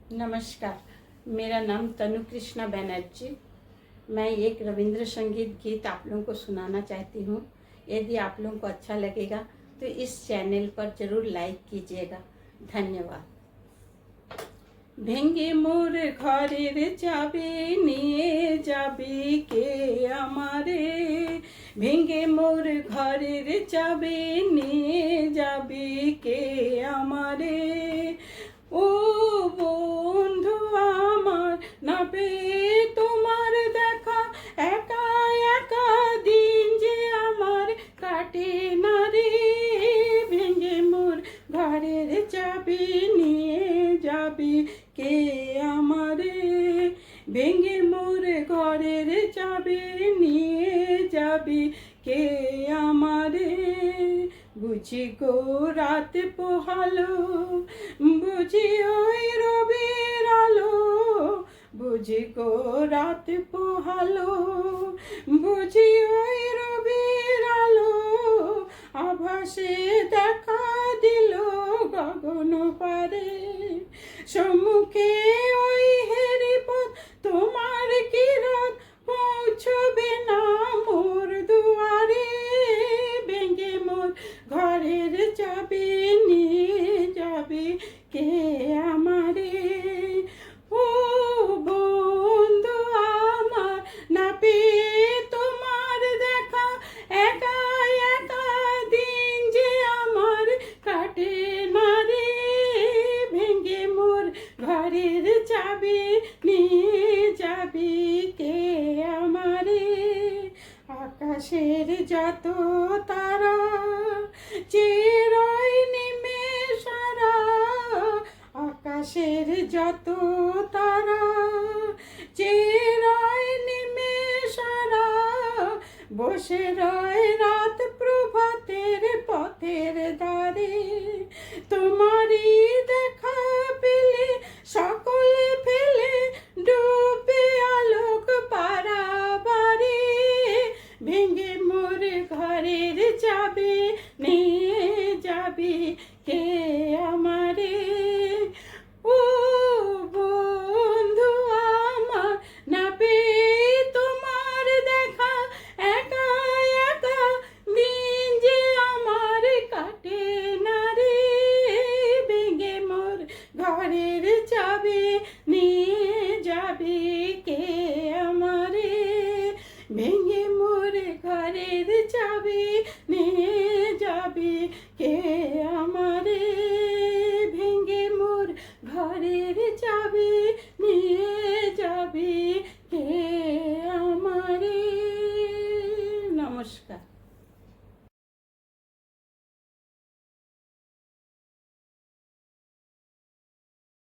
नमस्कार, मेरा नाम तनु कृष्णा बनर्जी। मैं एक रविंद्र संगीत गीत आप लोगों को सुनाना चाहती हूँ। यदि आप लोगों को अच्छा लगेगा तो इस चैनल पर जरूर लाइक कीजिएगा। धन्यवाद। ভেঙ্গে মোর ঘরের চাবি নিয়ে যাবি কে আমারে, ভেঙ্গে মোর ঘরের চাবি নিয়ে যাবি কে আমারে। ও বন্ধু আমার, না পেয়ে তোমার দেখা, একা একা দিন যে আমার কাটে না রে। ভেঙ্গে মোর ঘরের চাবি নিয়ে যাবি কে আমারে, ভেঙ্গে মোর ঘরের চাবি নিয়ে যাবি কে আমারে। বুঝি গো রাত পোহালো, বুঝি ওই রবির আলো, বুঝি গো রাত পোহালো, বুঝি ওই রবির আলো, আভাসে দেখা দিল গগন পারে। সম্মুখে ওই হেরিপথ, তোমার কিরণ পৌঁছবে না মোর দুয়ারে। ভেঙ্গে মোর ঘরের চাবি নিয়ে যাবি কে আমারে। ও বন্ধু আমার, না পেয়ে তোমার দেখা, একা একা দিন যে আমার কাটে না রে। ভেঙ্গে মোর ঘরের চাবি নিয়ে যাবি কে আমারে। আকাশের যত তারা চিরই নিমেষারা, আকাশের যত তারা চিরই নিমেষারা, বসে রয় রাত প্রভাতের পথের ধারে। তোমারই দেখা পেলে সকলে ফেলে ডুবে আলোক পারাবারে। ভেঙ্গে মোর ঘরের চাবি নিয়ে যাবি কে আমারে। ও বন্ধু আমার, না পেয়ে তোমার দেখা, একা একা দিন যে আমার কাটে না রে। ভেঙ্গে মোর ঘরের চাবি নিয়ে যাবি কে আমারে, ভেঙ্গে মোর ঘরের চাবি নিয়ে যাবি কে আমারে, ভেঙ্গে মোর ঘরের চাবি নিয়ে যাবি